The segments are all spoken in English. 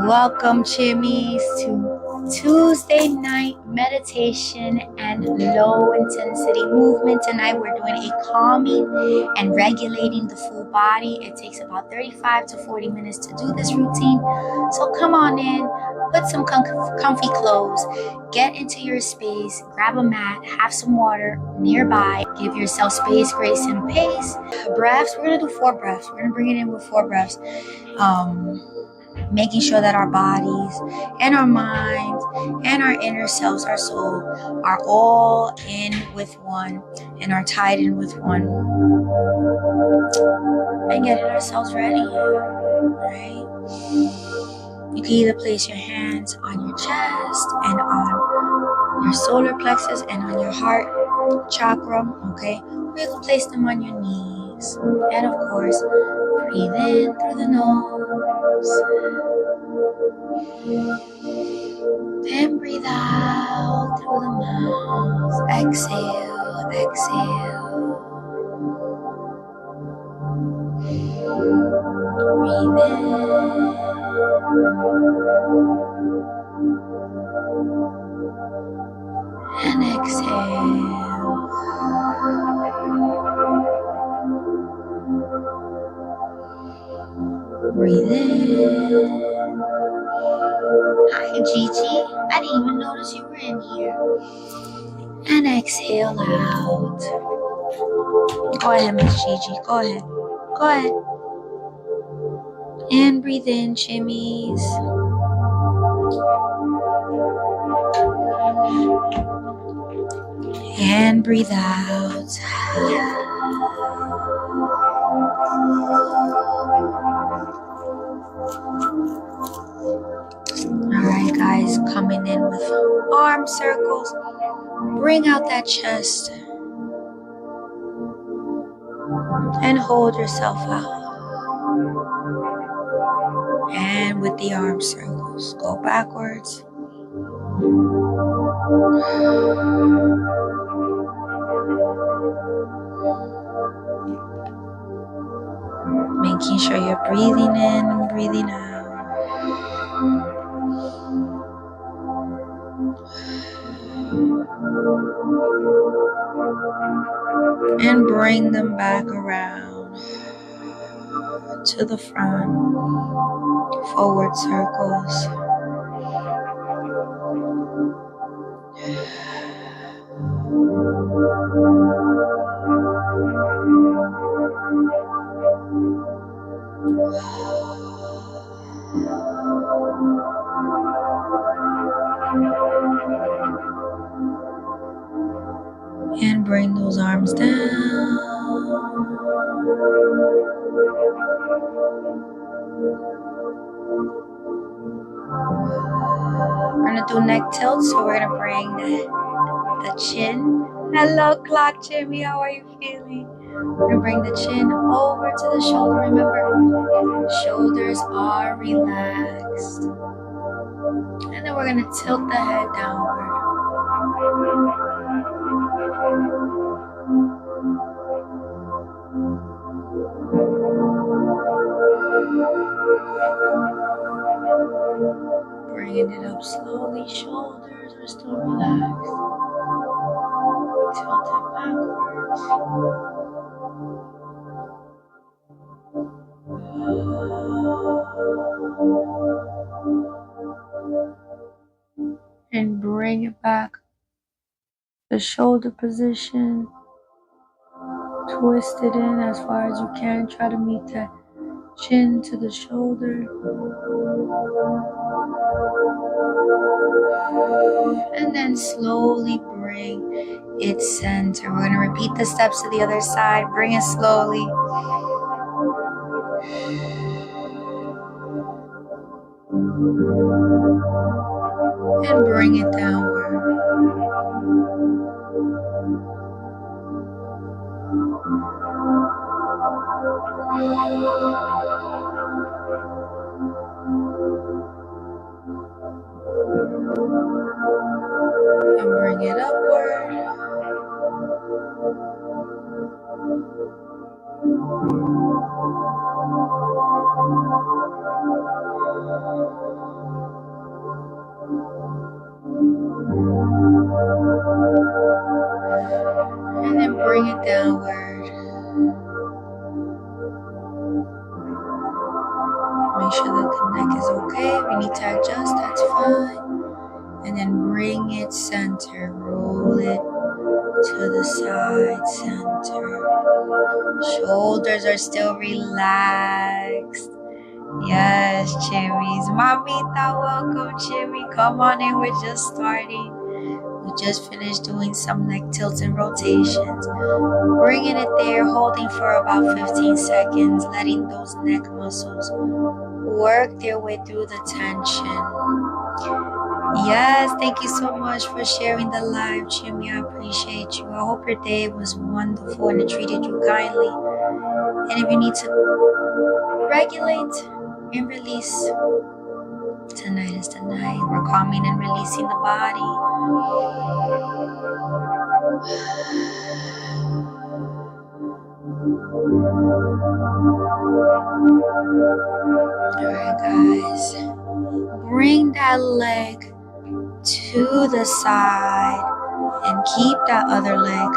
Welcome, Chimis, to Tuesday night meditation and low intensity movement. Tonight, we're doing a calming and regulating the full body. It takes about 35 to 40 minutes to do this routine. So, come on in, put some comfy clothes, get into your space, grab a mat, have some water nearby, give yourself space, grace, and pace. Breaths, we're going to do 4 breaths. We're going to bring it in with 4 breaths. Making sure that our bodies and our minds and our inner selves, our soul, are all in with one and are tied in with one. And getting ourselves ready, right? You can either place your hands on your chest and on your solar plexus and on your heart chakra, okay? Or you can place them on your knees. And of course, breathe in through the nose. And breathe out through the mouth. Exhale, exhale. Breathe in. And exhale. Breathe in. Hi, Gigi. I didn't even notice you were in here. And exhale out. Go ahead, Miss Gigi. Go ahead. Go ahead. And breathe in, Chimis. And breathe out. Alright, guys, coming in with arm circles. Bring out that chest and hold yourself out. And with the arm circles, go backwards. Making sure you're breathing in and breathing out. And bring them back around to the front. Forward circles. And bring those arms down. We're going to do neck tilt, so we're going to bring the chin. Hello, Clock Jimmy. How are you feeling? We're going to bring the chin over to the shoulder. Remember, shoulders are relaxed. And then we're going to tilt the head downward. Bringing it up slowly. Shoulders are still relaxed. Tilt it backwards. And bring it back. The shoulder position. Twist it in as far as you can. Try to meet that chin to the shoulder. And then slowly bring it center. We're going to repeat the steps to the other side. Bring it slowly. And bring it downward. And bring it upward. downward. Make sure that the neck is okay. If you need to adjust, that's fine. And then bring it center. Roll it to the side center. Shoulders are still relaxed. Yes, Chimis. Mamita, welcome, Chimmy. Come on in. We're just starting. We just finished doing some neck tilts and rotations. Bringing it there, holding for about 15 seconds, letting those neck muscles work their way through the tension. Yes, thank you so much for sharing the live, Chimmy. I appreciate you. I hope your day was wonderful and it treated you kindly. And if you need to regulate and release, tonight is the night. We're calming and releasing the body. Alright, guys. Bring that leg to the side and keep that other leg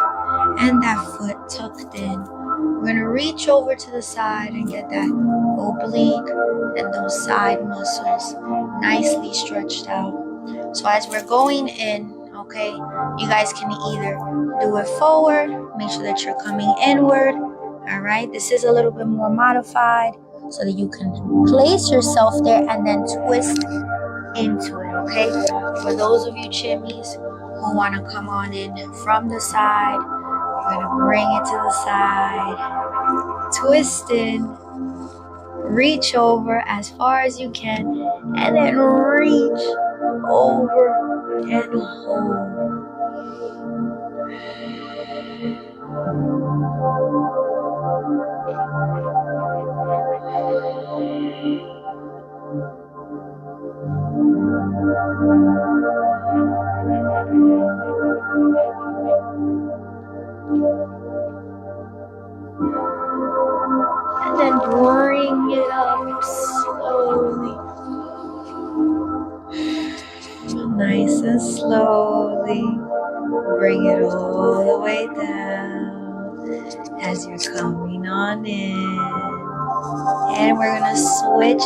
and that foot tucked in. We're going to reach over to the side and get that oblique and those side muscles nicely stretched out. So as we're going in, okay, you guys can either do it forward, make sure that you're coming inward. All right, this is a little bit more modified so that you can place yourself there and then twist into it, okay? For those of you Chimis who want to come on in from the side, you're going to bring it to the side, twist in, reach over as far as you can, and then reach over and hold. And then bring it up slowly. Nice and slowly. Bring it all the way down as you're coming on in. And we're going to switch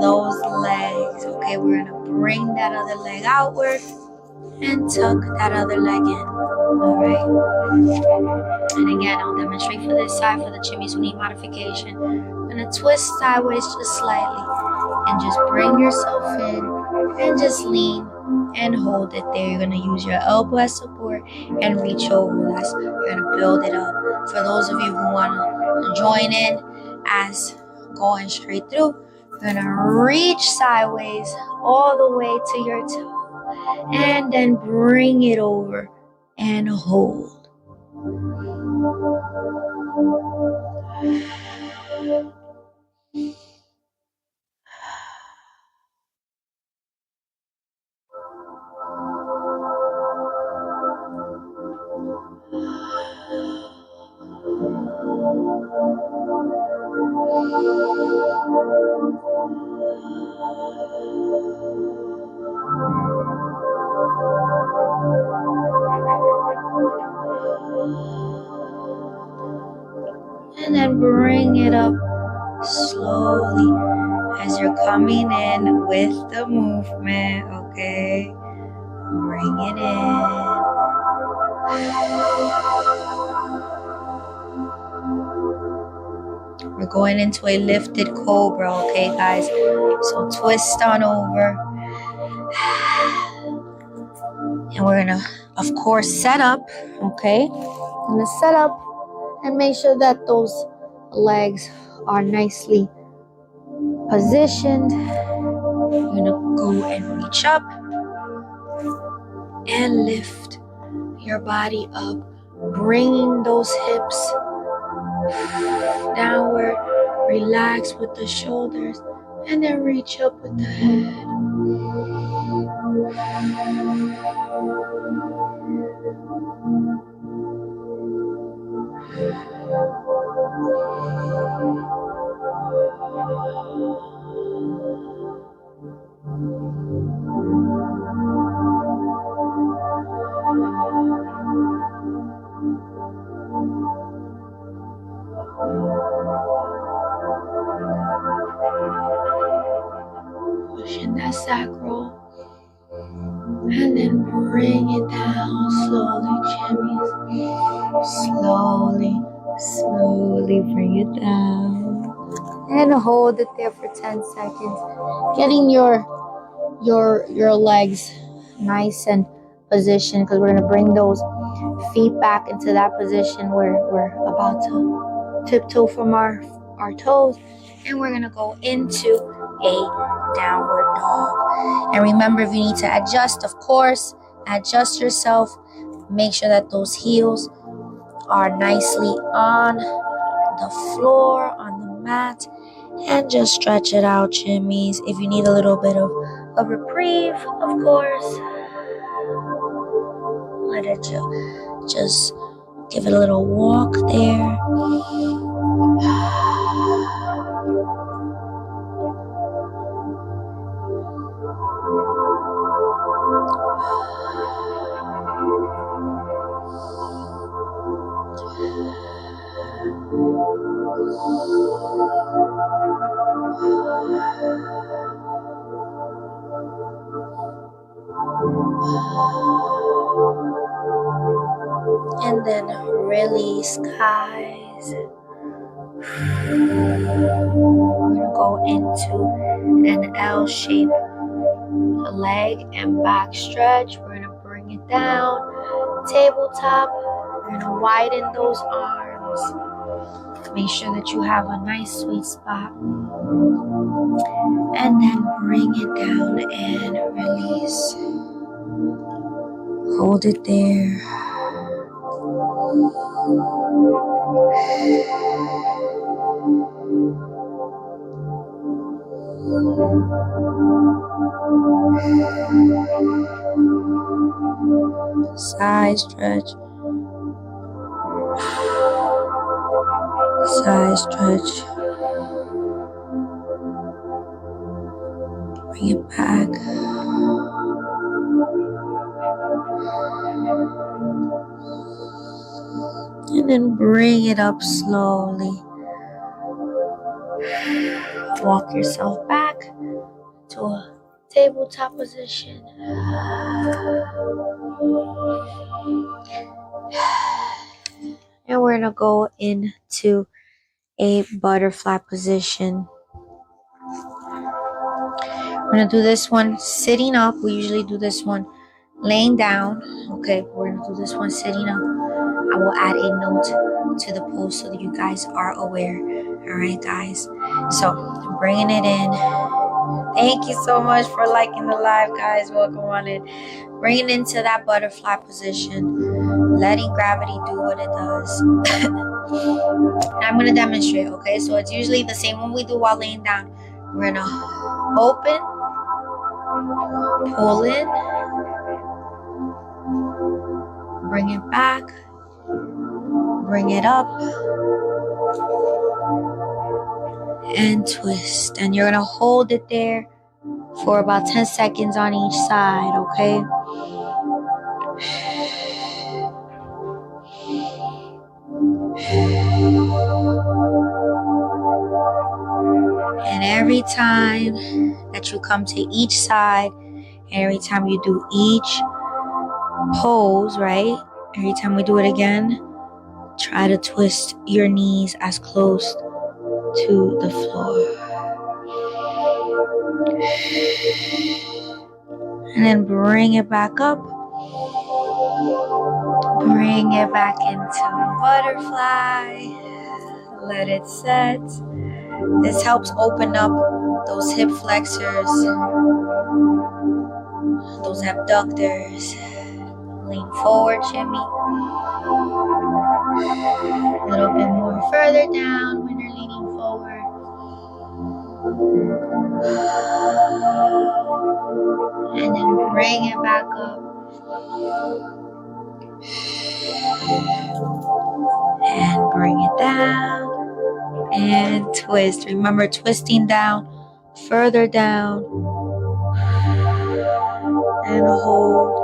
those legs. Okay, we're going to bring that other leg outward and tuck that other leg in. All right. And again, I'll demonstrate for this side for the Chimis who need modification. I'm going to twist sideways just slightly and just bring yourself in and just lean and hold it there. You're going to use your elbow as support and reach over. You're going to build it up. For those of you who want to join in as going straight through, you're going to reach sideways all the way to your toe and then bring it over and hold. And then bring it up slowly as you're coming in with the movement, okay? Bring it in. We're going into a lifted cobra, okay, guys? So twist on over. And we're gonna, of course, set up, okay? I'm gonna set up and make sure that those legs are nicely positioned. You're gonna go and reach up and lift your body up, bringing those hips downward. Relax with the shoulders and then reach up with the head. position, that sacral. And then bring it down slowly, Chimis. Slowly bring it down. And hold it there for 10 seconds. Getting your legs nice and positioned, because we're going to bring those feet back into that position where we're about to tiptoe from our toes, and we're going to go into a downward dog. And remember, if you need to adjust, of course, adjust yourself. Make sure that those heels are nicely on the floor, on the mat, and just stretch it out, Chimis. If you need a little bit of a reprieve, of course, let it just give it a little walk there. And then release, guys. We're gonna go into an L shape, leg and back stretch. We're gonna bring it down, tabletop. We're gonna widen those arms. Make sure that you have a nice sweet spot. And then bring it down and release. Hold it there. Side stretch. Side stretch. Bring it back. And then bring it up slowly. Walk yourself back to a tabletop position. And we're going to go into a butterfly position. We're going to do this one sitting up. We usually do this one laying down. Okay, we're going to do this one sitting up. I will add a note to the post so that you guys are aware. All right, guys. So, bringing it in. Thank you so much for liking the live, guys. Welcome on in. Bringing it into that butterfly position. Letting gravity do what it does. I'm going to demonstrate, okay? So, it's usually the same one we do while laying down. We're going to open, pull in, bring it back, bring it up, and twist. And you're going to hold it there for about 10 seconds on each side, okay? And every time that you come to each side, every time you do each pose, right? Every time we do it again, try to twist your knees as close to the floor. And then bring it back up. Bring it back into a butterfly. Let it set. This helps open up those hip flexors, those abductors. Lean forward, Chimmy. A little bit more further down when you're leaning forward. And then bring it back up. And bring it down. And twist. Remember, twisting down, further down. And hold.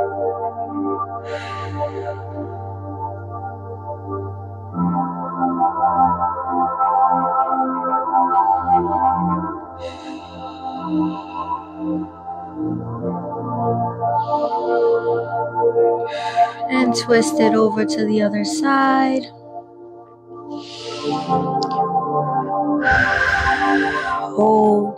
And twist it over to the other side. Hold.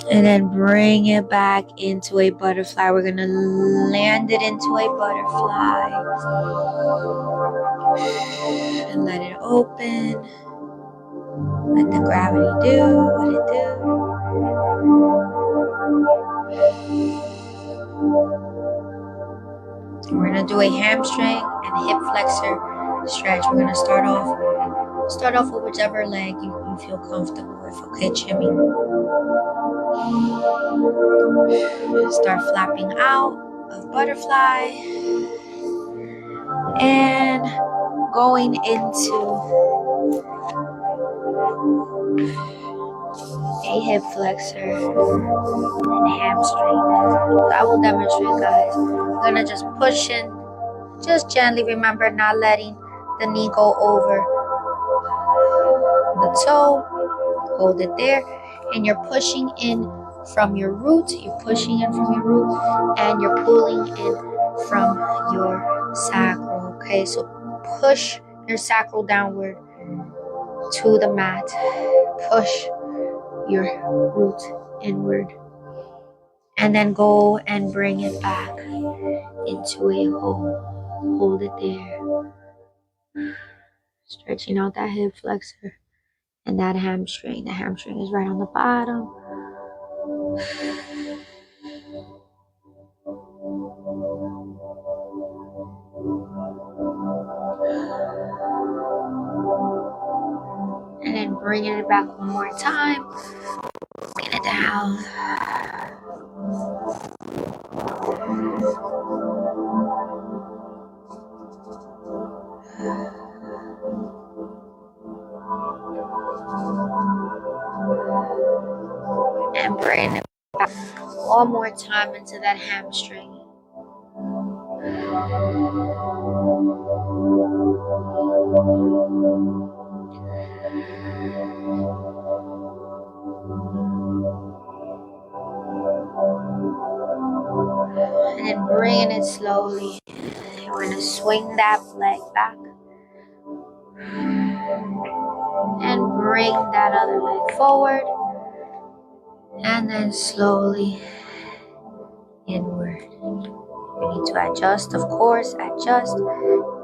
And then bring it back into a butterfly. We're going to land it into a butterfly. And let it open. Let the gravity do what it do. We're going to do a hamstring and hip flexor stretch. We're going to start off with whichever leg you feel comfortable with. Okay, Chimmy. Start flapping out of butterfly and going into a hip flexor and hamstring. So I will demonstrate, guys. I'm gonna just push in, just gently. Remember, not letting the knee go over the toe. Hold it there, and you're pushing in from your root. You're pushing in from your root, and you're pulling in from your sacral. Okay, so push your sacral downward to the mat. Push your root inward, and then go and bring it back into a hold. Hold it there. Stretching out that hip flexor and that hamstring. The hamstring is right on the bottom. And then bringing it back one more time. Bring it down. And bring it back one more time into that hamstring. And then bringing it slowly. We're going to swing that leg back. And bring that other leg forward. And then slowly inward. We need to adjust, of course, adjust.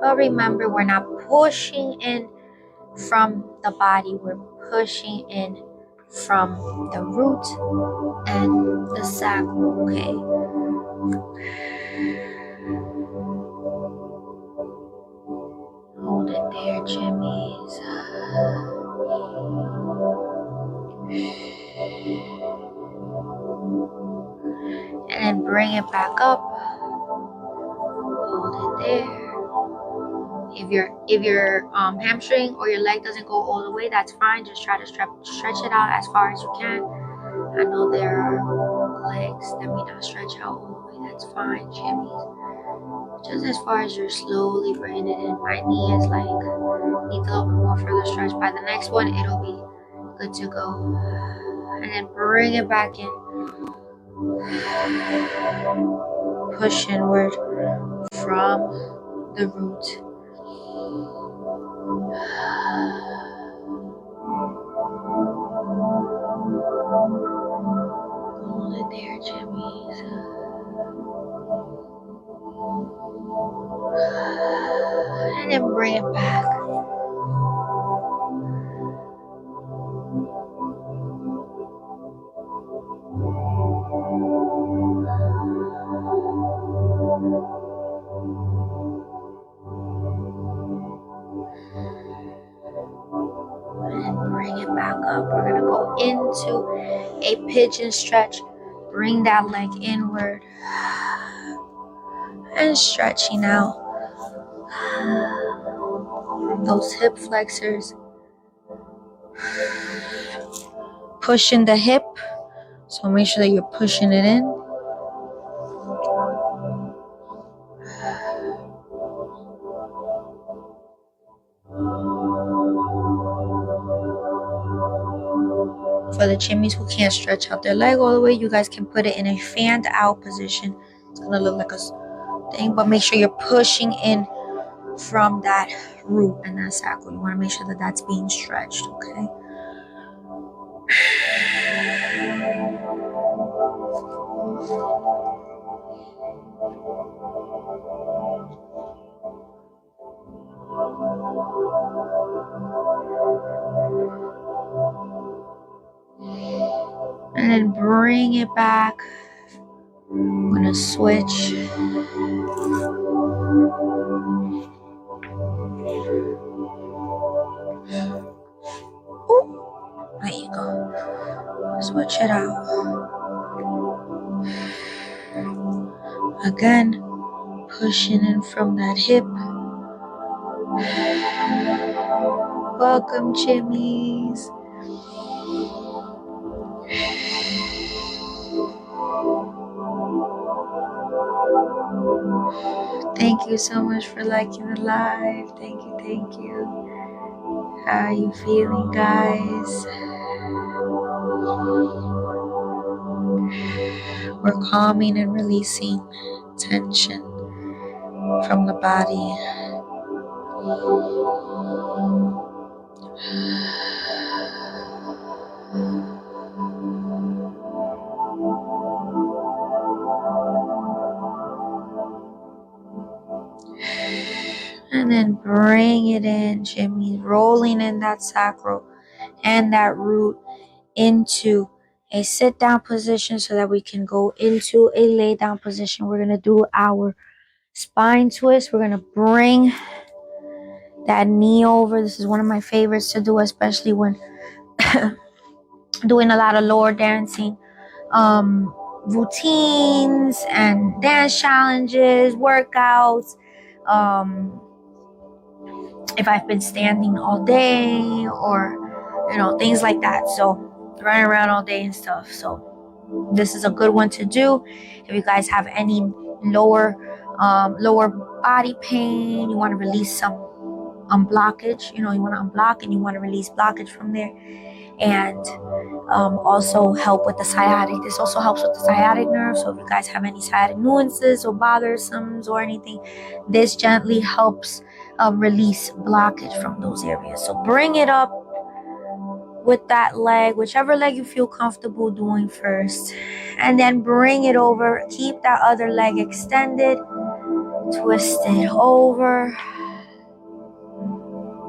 But remember, we're not pushing in from the body. We're pushing in from the root and the sacral, okay? Hold it there, Chimis. And then bring it back up. Hold it there. If your hamstring or your leg doesn't go all the way, that's fine. Just try to stretch it out as far as you can. I know there are legs that may not stretch out all the way. That's fine, Chimis. Just as far as you're slowly bringing it in. My knee is like needs a little bit more further stretch. By the next one, it'll be good to go. And then bring it back in. Push inward from the root. Hold it there, Chimis. And then bring it back. And bring it back up. We're going to go into a pigeon stretch. Bring that leg inward. And stretching out those hip flexors Pushing the hip. So make sure that you're pushing it in. For the chimneys who can't stretch out their leg all the way, you guys can put it in a fanned out position. It's gonna look like a thing, but make sure you're pushing in from that root and that sacral. You want to make sure that that's being stretched, okay? And then bring it back. I'm gonna switch. Ooh, there you go. Switch it out. Again, pushing in from that hip. Welcome, Chimis. Thank you so much for liking the live. Thank you, thank you. How are you feeling, guys? We're calming and releasing tension from the body. And then bring it in, Jimmy, rolling in that sacral and that root into a sit down position so that we can go into a lay down position. We're going to do our spine twist. We're going to bring that knee over. This is one of my favorites to do, especially when doing a lot of lower dancing routines and dance challenges, workouts. If I've been standing all day or things like that, so running around all day and stuff. So this is a good one to do if you guys have any lower body pain. You want to release some blockage. You want to unblock and you want to release blockage from there, and also help with the sciatic. This also helps with the sciatic nerve. So if you guys have any sciatic nuances or bothersomes or anything, this gently helps release blockage from those areas. So bring it up with that leg, whichever leg you feel comfortable doing first, and then bring it over. Keep that other leg extended, twist it over,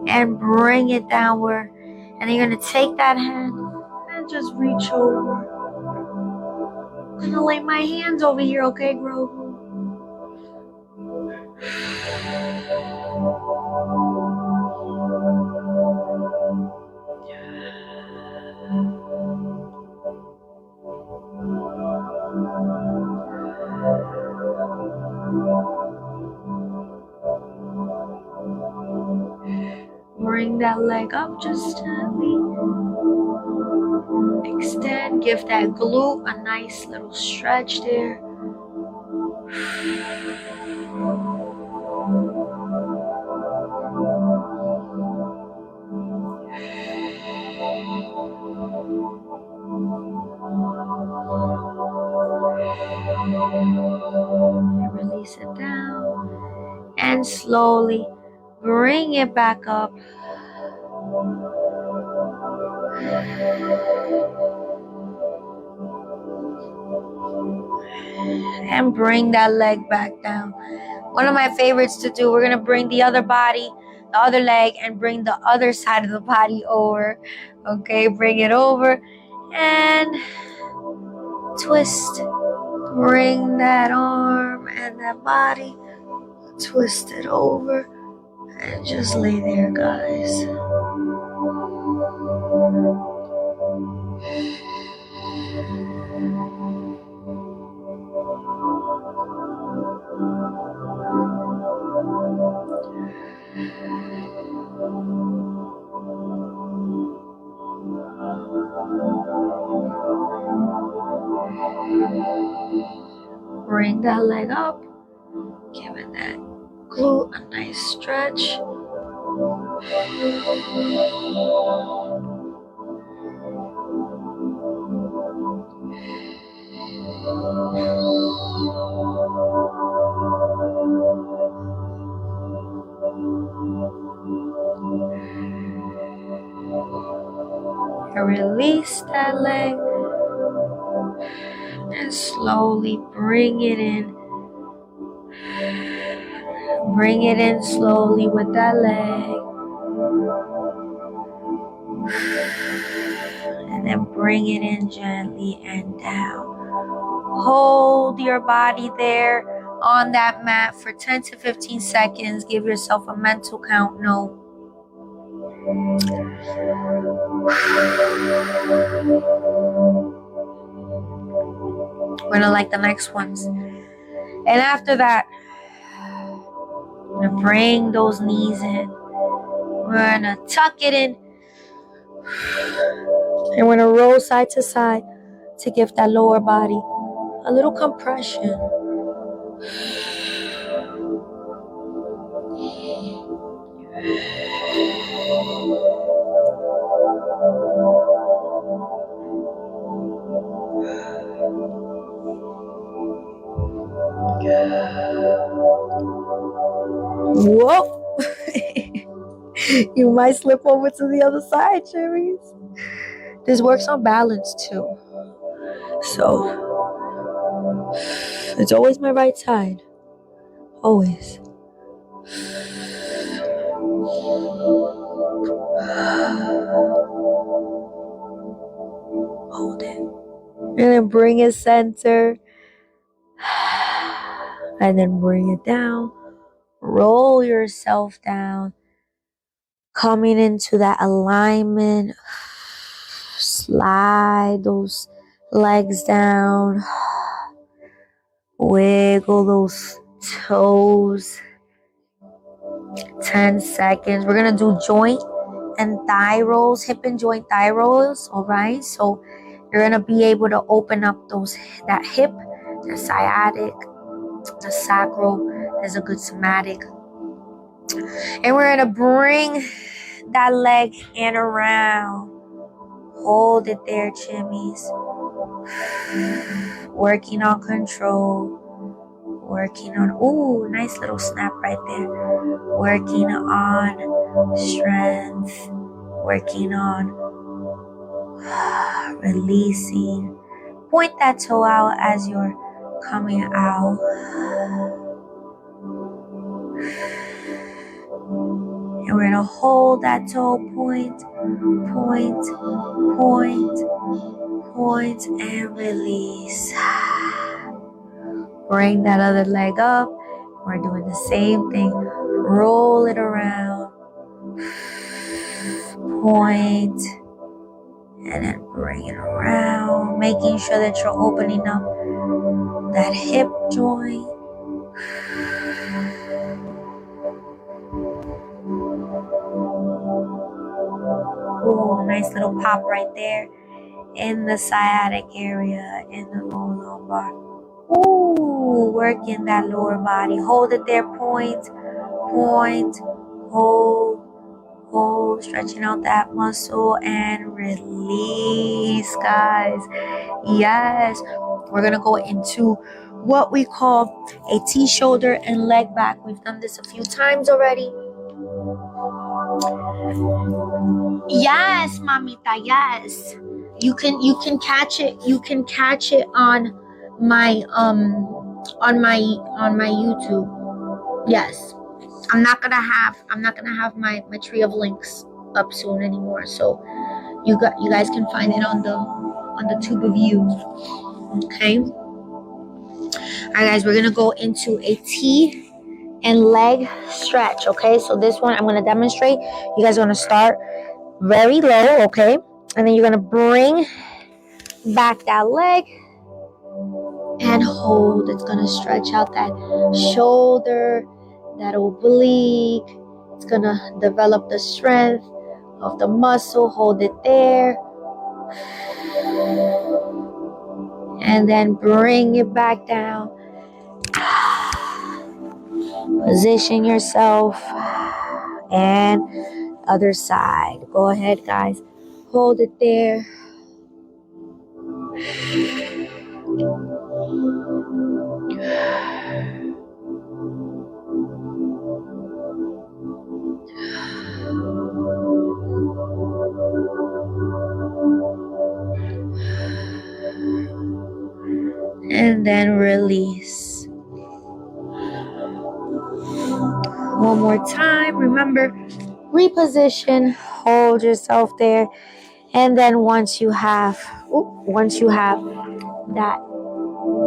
and bring it downward. And then you're gonna take that hand and just reach over. I'm gonna lay my hands over here, okay, Grogu? Bring that leg up just gently. Extend, give that glute a nice little stretch there. Release it down and slowly bring it back up. And bring that leg back down. One of my favorites to do, we're going to bring the other leg, and bring the other side of the body over. Okay, bring it over and twist. Bring that arm and that body, twist it over, and just lay there, guys. that leg up, giving that glute a nice stretch. And release that leg and slowly bring it in. Bring it in slowly with that leg. And then bring it in gently and down. Hold your body there on that mat for 10 to 15 seconds. Give yourself a mental count note. We're gonna like the next ones. And after that, we're gonna bring those knees in. We're gonna tuck it in. And we're gonna roll side to side to give that lower body a little compression. Whoa! You might slip over to the other side, Chimis. This works on balance too. So, it's always my right side. Always. Hold it. And then bring it center. And then bring it down. Roll yourself down. Coming into that alignment. Slide those legs down. Wiggle those toes. 10 seconds. We're going to do joint and thigh rolls, hip and joint thigh rolls. All right. So you're going to be able to open up that hip, the sciatic, the sacral. There's a good somatic. And we're going to bring that leg in around. Hold it there, Chimis. Working on control. Working on, ooh, nice little snap right there. Working on strength. Working on releasing. Point that toe out as you're coming out. And we're going to hold that toe, point, and release. Bring that other leg up. We're doing the same thing. Roll it around. Point. And then bring it around. Making sure that you're opening up that hip joint. Ooh, nice little pop right there in the sciatic area, in the lower lumbar. Ooh, working that lower body. Hold it there, point, hold, stretching out that muscle and release, guys. Yes, we're gonna go into what we call a T-shoulder and leg back. We've done this a few times already. Yes, mamita, yes. You can catch it. You can catch it on my YouTube. Yes. I'm not gonna have my tree of links up soon anymore. So you guys can find it on the tube of you. Okay. Alright, guys, we're gonna go into a T and leg stretch. Okay, so this one I'm gonna demonstrate. You guys are gonna start very low, okay? And then you're gonna bring back that leg and hold. It's gonna stretch out that shoulder, that oblique. It's gonna develop the strength of the muscle. Hold it there. And then bring it back down. Position yourself. And other side. Go ahead, guys. Hold it there. And then release. One more time. Remember, reposition. Hold yourself there. And then once you have that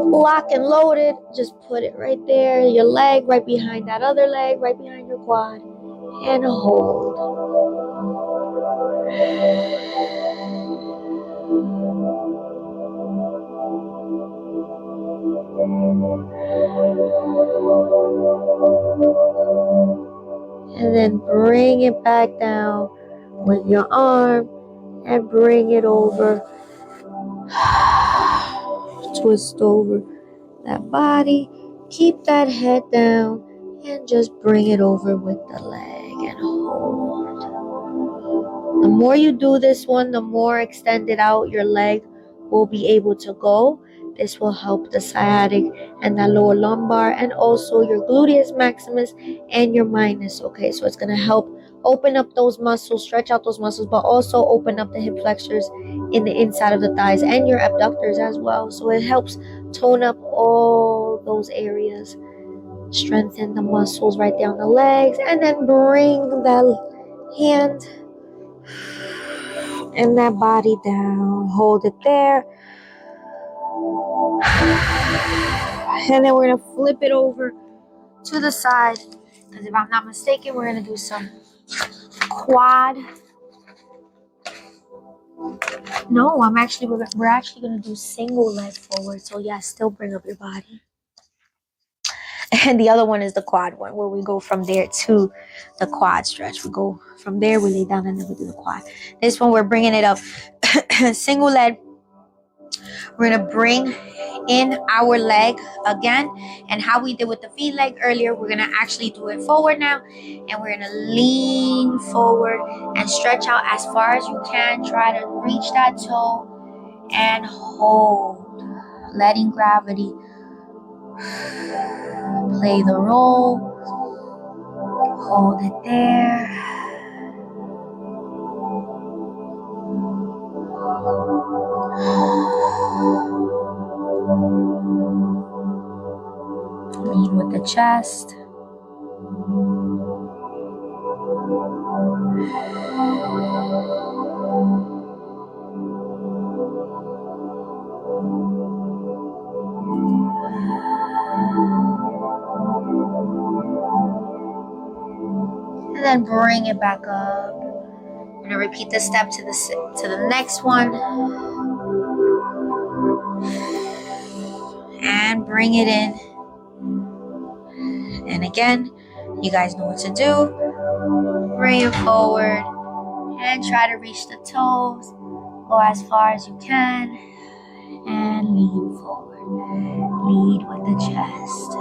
lock and loaded, just put it right there. Your leg right behind that other leg, right behind your quad. And hold. And then bring it back down with your arm and bring it over. Twist over that body. Keep that head down and just bring it over with the leg and hold. The more you do this one, the more extended out your leg will be able to go. This will help the sciatic and the lower lumbar and also your gluteus maximus and your minus. Okay, so it's going to help open up those muscles, stretch out those muscles, but also open up the hip flexors in the inside of the thighs and your abductors as well. So it helps tone up all those areas, strengthen the muscles right down the legs, and then bring that hand and that body down. Hold it there. And then we're going to flip it over to the side. Because if I'm not mistaken, we're going to do some quad. No, we're actually going to do single leg forward. So yeah, still bring up your body. And the other one is the quad one, where we go from there to the quad stretch. We go from there, we lay down, and then we do the quad. This one, we're bringing it up. Single leg. We're going to bring in our leg again. And how we did with the feet leg earlier, we're going to actually do it forward now. And we're going to lean forward and stretch out as far as you can. Try to reach that toe and hold. Letting gravity play the role. Hold it there. Lead with the chest. And then bring it back up. I'm going to repeat the step to the next one. And bring it in. And again, you guys know what to do. Bring it forward and try to reach the toes. Go as far as you can and lean forward. Lead with the chest.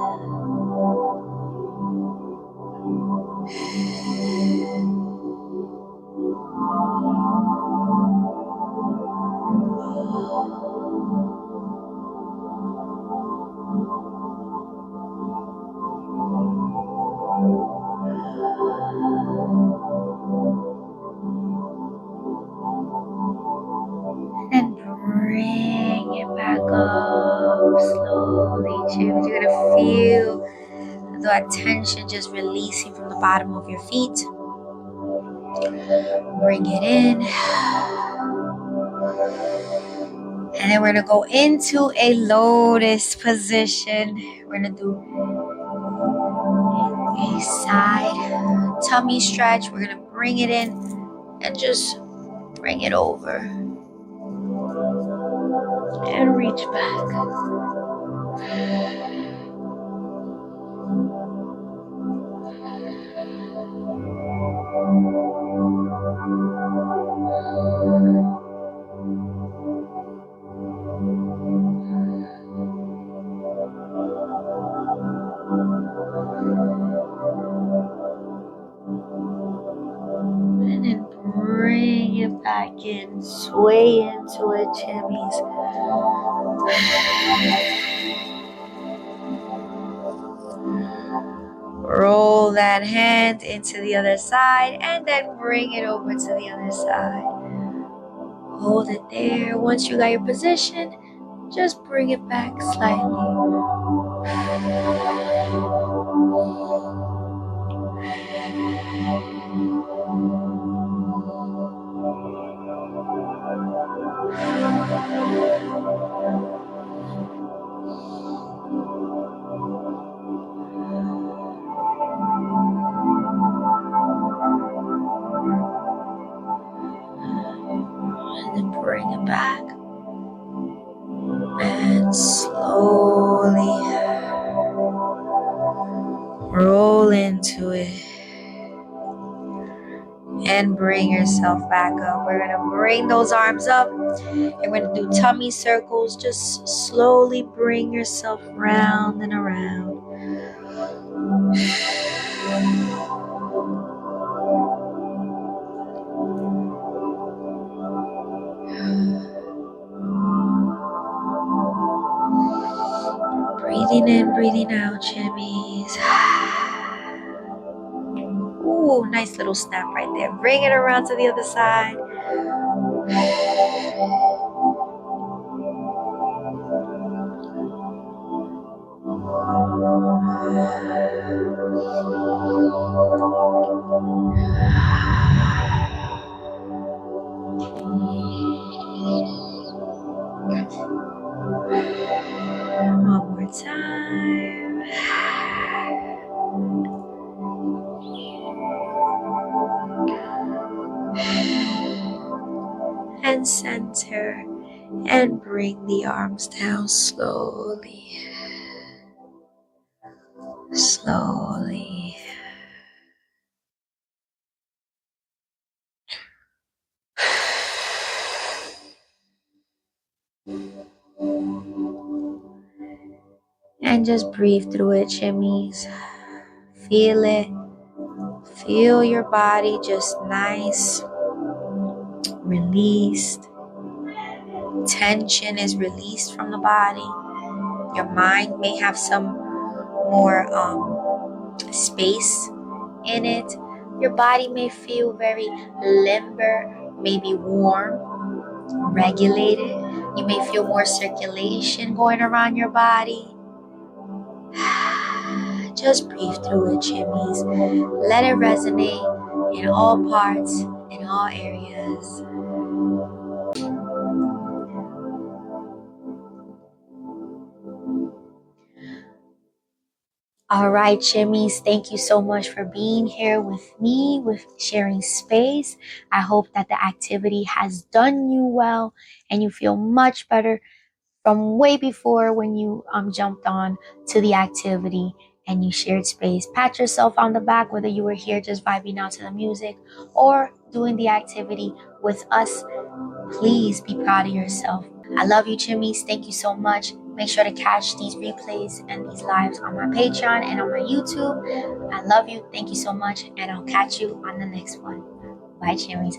And bring it back up slowly. Chimis. You're gonna feel the tension just releasing from the bottom of your feet. Bring it in. And then we're gonna go into a lotus position. We're gonna do a side tummy stretch. We're gonna bring it in and just bring it over. And reach back. back in. Sway into it, Chimis. Roll that hand into the other side and then bring it over to the other side. Hold it there. Once you got your position, just bring it back slightly. And then bring it back. And slowly roll into it. And bring yourself back up. We're going to bring those arms up. You're going to do tummy circles. Just slowly bring yourself round and around. Breathing in, breathing out, Chimis. Ooh, nice little snap right there. Bring it around to the other side. One more time. And center. And bring the arms down slowly. Slowly. And just breathe through it, Chimis. Feel it. Feel your body just nice, released. Tension is released from the body. Your mind may have some more space in it. Your body may feel very limber, maybe warm, regulated. You may feel more circulation going around your body. Just breathe through it, Chimis. Let it resonate in all parts, in all areas. All right, Chimis, thank you so much for being here with me, with sharing space. I hope that the activity has done you well and you feel much better from way before when you jumped on to the activity and you shared space. Pat yourself on the back, whether you were here just vibing out to the music or doing the activity with us. Please be proud of yourself. I love you, Chimis. Thank you so much. Make sure to catch these replays and these lives on my Patreon and on my YouTube. I love you. Thank you so much. And I'll catch you on the next one. Bye, Chimis.